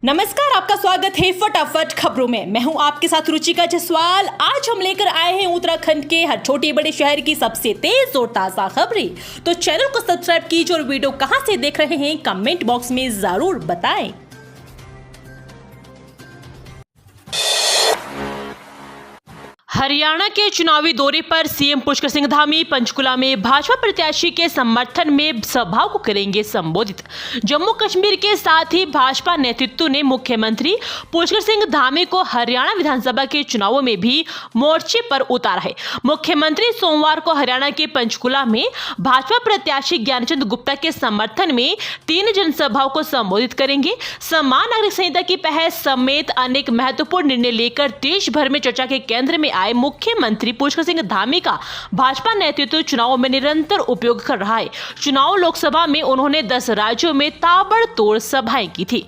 नमस्कार, आपका स्वागत है फटाफट खबरों में। मैं हूं आपके साथ रुचिका जसवाल। आज हम लेकर आए हैं उत्तराखंड के हर छोटे बड़े शहर की सबसे तेज और ताजा खबरें। तो चैनल को सब्सक्राइब कीजिए और वीडियो कहां से देख रहे हैं कमेंट बॉक्स में जरूर बताएं। हरियाणा के चुनावी दौरे पर सीएम पुष्कर सिंह धामी पंचकुला में भाजपा प्रत्याशी के समर्थन में सभा को करेंगे संबोधित। जम्मू कश्मीर के साथ ही भाजपा नेतृत्व ने मुख्यमंत्री पुष्कर सिंह धामी को हरियाणा विधानसभा के चुनावों में भी मोर्चे पर उतारा है। मुख्यमंत्री सोमवार को हरियाणा के पंचकुला में भाजपा प्रत्याशी ज्ञानचंद गुप्ता के समर्थन में 3 जनसभाओं को संबोधित करेंगे। समान नागरिक संहिता की पहल समेत अनेक महत्वपूर्ण निर्णय लेकर देश भर में चर्चा के केंद्र में आए मुख्यमंत्री पुष्कर सिंह धामी का भाजपा नेतृत्व चुनावों में निरंतर उपयोग कर रहा है। चुनाव लोकसभा में उन्होंने 10 राज्यों में ताबड़तोड़ सभाएं की थी।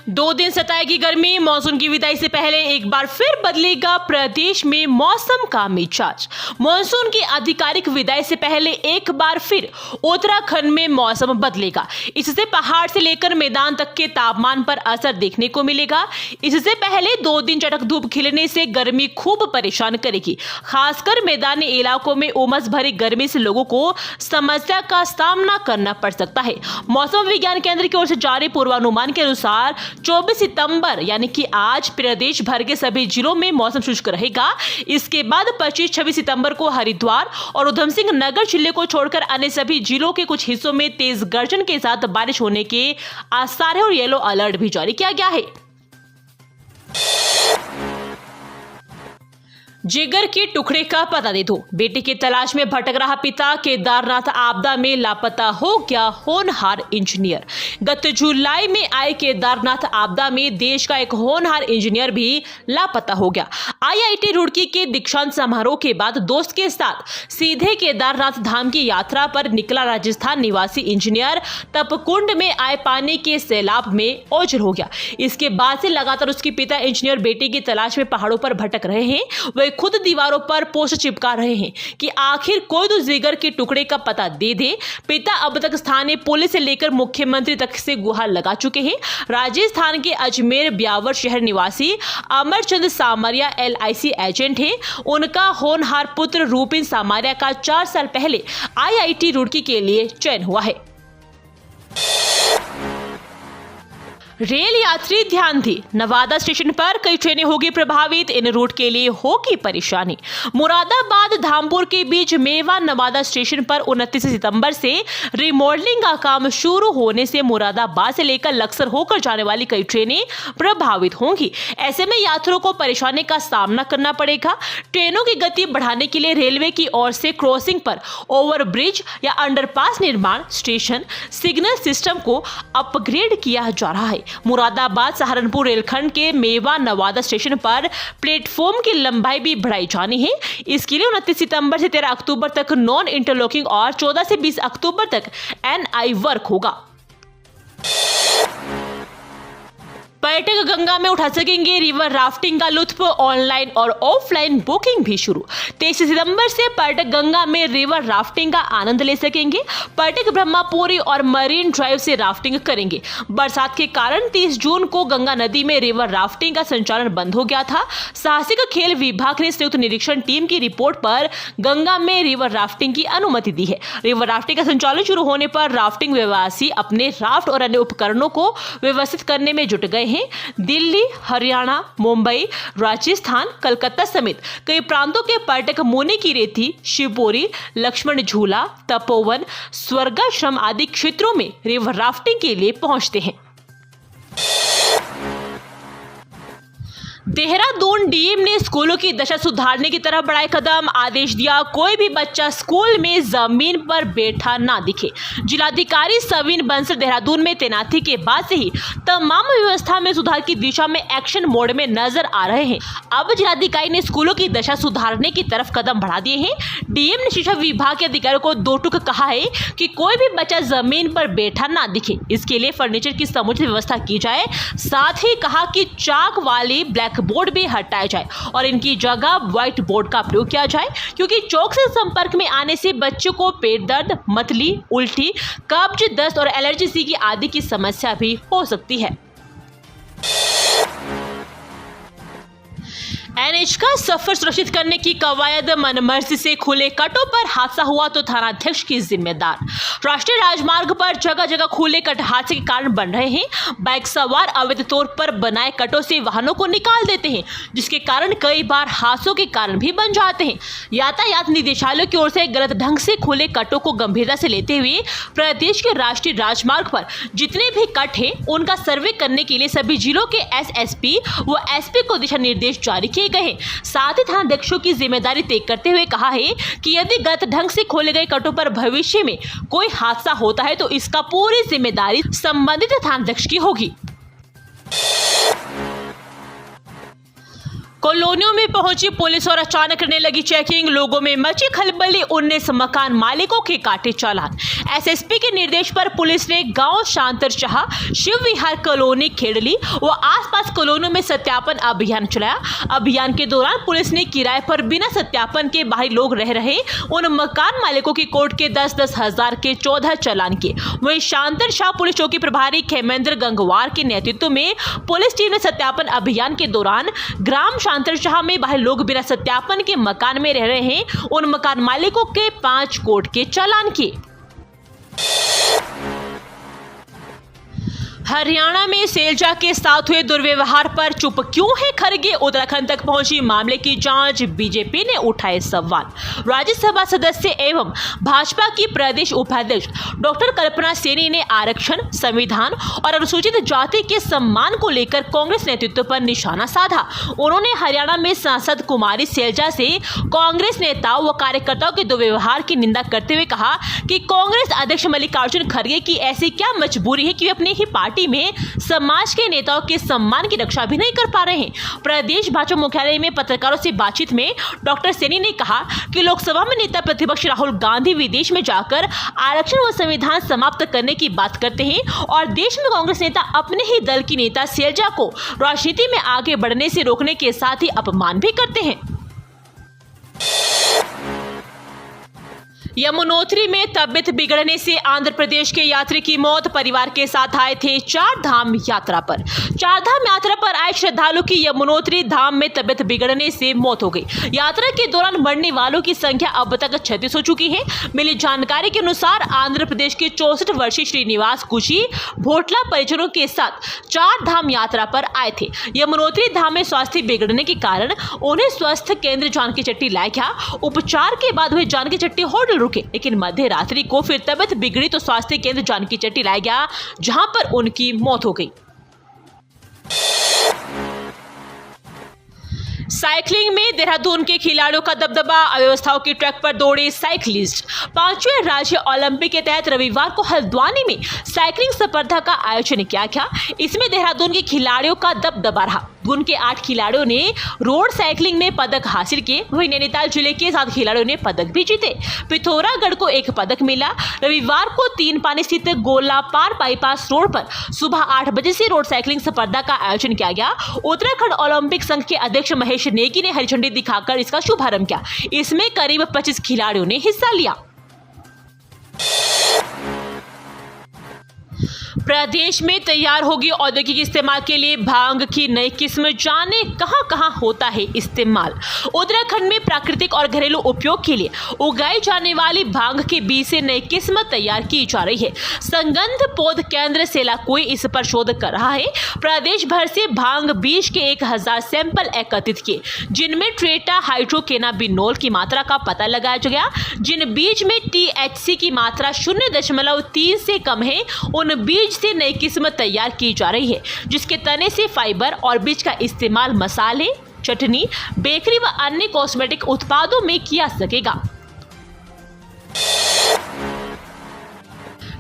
2 दिन सताएगी गर्मी। मानसून की विदाई से पहले एक बार फिर बदलेगा प्रदेश में मौसम का मिजाज। मानसून की आधिकारिक विदाई से पहले एक बार फिर उत्तराखंड में मौसम बदलेगा। इससे पहाड़ से लेकर मैदान तक के तापमान पर असर देखने को मिलेगा। इससे पहले 2 दिन चटक धूप खिलने से गर्मी खूब परेशान करेगी। खासकर मैदानी इलाकों में उमस भरी गर्मी से लोगों को समस्या का सामना करना पड़ सकता है। मौसम विज्ञान केंद्र की ओर से जारी पूर्वानुमान के अनुसार 24 सितंबर यानी कि आज प्रदेश भर के सभी जिलों में मौसम शुष्क रहेगा। इसके बाद 25-26 सितंबर को हरिद्वार और उधम सिंह नगर जिले को छोड़कर अन्य सभी जिलों के कुछ हिस्सों में तेज गर्जन के साथ बारिश होने के आसार है और येलो अलर्ट भी जारी किया गया है। जिगर के टुकड़े का पता दे दो। बेटे की तलाश में भटक रहा पिता केदारनाथ आपदा में लापता हो गया होनहार इंजीनियर। गत जुलाई में आए केदारनाथ आपदा में देश का एक होनहार इंजीनियर भी लापता हो गया। आईआईटी रुड़की के दीक्षांत समारोह के बाद दोस्त के साथ सीधे केदारनाथ धाम की यात्रा पर निकला राजस्थान निवासी इंजीनियर तपकुंड में आए पानी के सैलाब में ओझल हो गया। इसके बाद से लगातार उसके पिता इंजीनियर बेटे की तलाश में पहाड़ों पर भटक रहे हैं। वे खुद दीवारों पर पोस्टर चिपका रहे हैं कि आखिर कोई तो जिगर के टुकड़े का पता दे दे। पिता अब तक स्थानीय पुलिस से लेकर मुख्यमंत्री तक से गुहार लगा चुके हैं। राजस्थान के अजमेर ब्यावर शहर निवासी अमरचंद सामरिया LIC एजेंट हैं। उनका होनहार पुत्र रूपिन सामरिया का 4 साल पहले IIT रुड़की के लिए चयन हुआ है। रेल यात्री ध्यान दें, नवादा स्टेशन पर कई ट्रेनें होगी प्रभावित। इन रूट के लिए होगी परेशानी। मुरादाबाद धामपुर के बीच मेवा नवादा स्टेशन पर 29 सितंबर से रिमॉडलिंग का काम शुरू होने से मुरादाबाद से लेकर लक्सर होकर जाने वाली कई ट्रेनें प्रभावित होंगी। ऐसे में यात्रियों को परेशानी का सामना करना पड़ेगा। ट्रेनों की गति बढ़ाने के लिए रेलवे की ओर से क्रॉसिंग पर ओवरब्रिज या अंडरपास निर्माण, स्टेशन सिग्नल सिस्टम को अपग्रेड किया जा रहा है। मुरादाबाद सहारनपुर रेलखंड के मेवा नवादा स्टेशन पर प्लेटफॉर्म की लंबाई भी बढ़ाई जानी है। इसके लिए 29 सितंबर से 13 अक्टूबर तक नॉन इंटरलॉकिंग और 14 से 20 अक्टूबर तक NI वर्क होगा। पर्यटक गंगा में उठा सकेंगे रिवर राफ्टिंग का लुत्फ। ऑनलाइन और ऑफलाइन बुकिंग भी शुरू। 23 सितंबर से पर्यटक गंगा में रिवर राफ्टिंग का आनंद ले सकेंगे। पर्यटक ब्रह्मपुरी और मरीन ड्राइव से राफ्टिंग करेंगे। बरसात के कारण 30 जून को गंगा नदी में रिवर राफ्टिंग का संचालन बंद हो गया था। साहसिक खेल विभाग ने संयुक्त निरीक्षण टीम की रिपोर्ट पर गंगा में रिवर राफ्टिंग की अनुमति दी है। रिवर राफ्टिंग का संचालन शुरू होने पर राफ्टिंग व्यवसायी अपने राफ्ट और अन्य उपकरणों को व्यवस्थित करने में जुट गए हैं। दिल्ली, हरियाणा, मुंबई, राजस्थान, कलकत्ता समेत कई प्रांतों के पर्यटक मुनि की रेती, शिवपुरी, लक्ष्मण झूला, तपोवन, स्वर्गाश्रम आदि क्षेत्रों में रिवर राफ्टिंग के लिए पहुंचते हैं। देहरादून डीएम ने स्कूलों की दशा सुधारने की तरफ बढ़ाए कदम। आदेश दिया, कोई भी बच्चा स्कूल में जमीन पर बैठा ना दिखे। जिलाधिकारी सविन बंसल देहरादून में तैनाती के बाद से ही तमाम व्यवस्था में सुधार की दिशा में एक्शन मोड में नजर आ रहे हैं। अब जिलाधिकारी ने स्कूलों की दशा सुधारने की तरफ कदम बढ़ा दिए हैं। डीएम ने शिक्षा विभाग के अधिकारियों को 2 टूक कहा है कि कोई भी बच्चा जमीन पर बैठा ना दिखे। इसके लिए फर्नीचर की समुचित व्यवस्था की जाए। साथ ही कहा कि चाक वाली, ब्लैक ब्लैक बोर्ड भी हटाया जाए और इनकी जगह व्हाइट बोर्ड का प्रयोग किया जाए, क्योंकि चौक से संपर्क में आने से बच्चों को पेट दर्द, मतली, उल्टी, कब्ज, दस्त और एलर्जी की आदि की समस्या भी हो सकती है। एनएच का सफर सुरक्षित करने की कवायद मनमर्जी से खुले कटों पर हादसा हुआ तो थानाध्यक्ष की जिम्मेदार। राष्ट्रीय राजमार्ग पर जगह जगह खुले कट हादसे के कारण बन रहे हैं। बाइक सवार अवैध तौर पर बनाए कटों से वाहनों को निकाल देते हैं, जिसके कारण कई बार हादसों के कारण भी बन जाते हैं। यातायात निदेशालय की ओर से गलत ढंग से खुले कटों को गंभीरता से लेते हुए प्रदेश के राष्ट्रीय राजमार्ग पर जितने भी कट हैं उनका सर्वे करने के लिए सभी जिलों के एसएसपी व एसपी को दिशा निर्देश जारी किए गए हैं। साथ ही थानाध्यक्षों की जिम्मेदारी तय करते हुए कहा है कि यदि गलत ढंग से खोले गए कटों पर भविष्य में कोई हादसा होता है तो इसका पूरी जिम्मेदारी संबंधित थानाध्यक्ष की होगी। कॉलोनियों में पहुंची पुलिस और अचानक करने लगी चेकिंग, लोगों में मची खलबली, 19 मकान मालिकों के काटे चालान। एसएसपी के निर्देश पर पुलिस ने गांव शांतरशाह, शिव विहार कॉलोनी, खेड़ली व आसपास कॉलोनियों में सत्यापन अभियान चलाया। अभियान के दौरान पुलिस ने किराए पर बिना सत्यापन के बाहर लोग रह रहे उन मकान मालिकों की कोर्ट के 10-10 हजार के 14 चालान किए। वहीं शांतरशाह पुलिस चौकी प्रभारी खेमेंद्र गंगवार के नेतृत्व में पुलिस टीम ने सत्यापन अभियान के दौरान ग्राम शांतरशाह में बाहर लोग बिना सत्यापन के मकान में रह रहे हैं उन मकान मालिकों के 5 कोर्ट के चालान किए। हरियाणा में सैलजा के साथ हुए दुर्व्यवहार पर चुप क्यों है खड़गे, उत्तराखंड तक पहुंची मामले की जांच, बीजेपी ने उठाए सवाल। राज्यसभा सदस्य एवं भाजपा की प्रदेश उपाध्यक्ष डॉक्टर कल्पना सैनी ने आरक्षण, संविधान और अनुसूचित जाति के सम्मान को लेकर कांग्रेस नेतृत्व पर निशाना साधा। उन्होंने हरियाणा में सांसद कुमारी सैलजा से कांग्रेस नेताओं व कार्यकर्ताओं के दुर्व्यवहार की निंदा करते हुए कहा कि कांग्रेस अध्यक्ष मल्लिकार्जुन खड़गे की ऐसी क्या मजबूरी है कि वे अपनी ही पार्टी में समाज के नेताओं के सम्मान की रक्षा भी नहीं कर पा रहे हैं। प्रदेश भाजपा मुख्यालय में पत्रकारों से बातचीत में डॉक्टर सैनी ने कहा कि लोकसभा में नेता प्रतिपक्ष राहुल गांधी विदेश में जाकर आरक्षण व संविधान समाप्त करने की बात करते हैं और देश में कांग्रेस नेता अपने ही दल की नेता सैलजा को राजनीति में आगे बढ़ने से रोकने के साथ ही अपमान भी करते हैं। यमुनोत्री में तबीयत बिगड़ने से आंध्र प्रदेश के यात्री की मौत, परिवार के साथ आए थे 4 धाम यात्रा पर। 4 धाम यात्रा पर आए श्रद्धालु की यमुनोत्री धाम में तबीयत बिगड़ने से मौत हो गई। यात्रा के दौरान मरने वालों की संख्या अब तक 36 हो चुकी है। मिली जानकारी के अनुसार आंध्र प्रदेश के 64 वर्षीय श्रीनिवास कुची भोटला परिजनों के साथ 4 धाम यात्रा पर आए थे। यमुनोत्री धाम में स्वास्थ्य बिगड़ने के कारण उन्हें स्वास्थ्य केंद्र जानकी चट्टी लाया गया। उपचार के बाद वे जानकी चट्टी होटल रुके, लेकिन मध्य रात्रि को फिर तबीयत बिगड़ी तो स्वास्थ्य केंद्र जानकी चट्टी लाया गया, जहां पर उनकी मौत हो गई। साइकिलिंग में देहरादून के खिलाड़ियों का दबदबा, अव्यवस्थाओं की ट्रैक पर दौड़े साइकिलिस्ट। 5वें राज्य ओलंपिक के तहत रविवार को हल्द्वानी में साइकिलिंग स्पर्धा का आयोजन किया गया। इसमें देहरादून के खिलाड़ियों का दबदबा रहा। दून के 8 खिलाड़ियों ने रोड साइकिलिंग में पदक हासिल किए, वहीं नैनीताल जिले के 7 खिलाड़ियों ने पदक भी जीते। पिथौरागढ़ को 1 पदक मिला। रविवार को 3 पानी स्थित गोलापार बाईपास रोड पर सुबह 8 बजे से रोड साइकिलिंग स्पर्धा का आयोजन किया गया। उत्तराखंड ओलंपिक संघ के अध्यक्ष महेश नेगी ने हरी झंडी दिखाकर इसका शुभारंभ किया। इसमें करीब 25 खिलाड़ियों ने हिस्सा लिया। प्रदेश में तैयार होगी औद्योगिक इस्तेमाल के लिए भांग की नई किस्म, जाने कहां कहां होता है इस्तेमाल। उत्तराखंड में प्राकृतिक और घरेलू उपयोग के लिए उगाई जाने वाली भांग के बीज से नई किस्म तैयार की जा रही है। संगंध पौध केंद्र सेलाकुई इस पर शोध कर रहा है। प्रदेश भर से भांग बीज के 1000 सैंपल एकत्रित किए, जिनमें ट्रेटा हाइड्रोकेनाबिनोल की मात्रा का पता लगाया गया। जिन बीज में THC की मात्रा 0.3 से कम है, उन बीज से नई किस्म तैयार की जा रही है, जिसके तने से फाइबर और बीज का इस्तेमाल मसाले, चटनी, बेकरी व अन्य कॉस्मेटिक उत्पादों में किया सकेगा।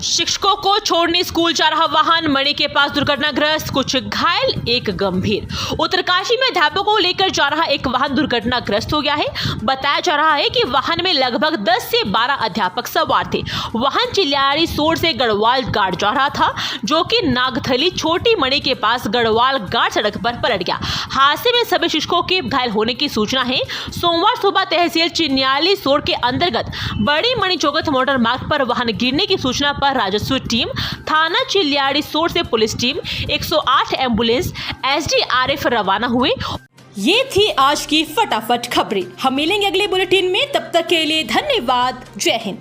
शिक्षकों को छोड़ने स्कूल जा रहा वाहन मणि के पास दुर्घटनाग्रस्त, कुछ घायल, एक गंभीर। उत्तरकाशी में अध्यापकों को लेकर जा रहा एक वाहन दुर्घटनाग्रस्त हो गया है। बताया जा रहा है कि वाहन में लगभग 10 से 12 अध्यापक सवार थे। वाहन चिल्लारी सोर से गढ़वाल घाट जा रहा था, जो कि नागथली छोटी मणि के पास गढ़वाल घाट सड़क पर पलट गया। हादसे में सभी शिक्षकों के घायल होने की सूचना है। सोमवार सुबह तहसील चिन्याली सोर के अंतर्गत बड़ी मणि चौगत मोटर मार्ग पर वाहन गिरने की सूचना पर राजस्व टीम, थाना चिल्लियाड़ी सोर से पुलिस टीम, 108 एम्बुलेंस, SDRF रवाना हुए। ये थी आज की फटाफट खबरें। हम मिलेंगे अगले बुलेटिन में, तब तक के लिए धन्यवाद। जय हिंद।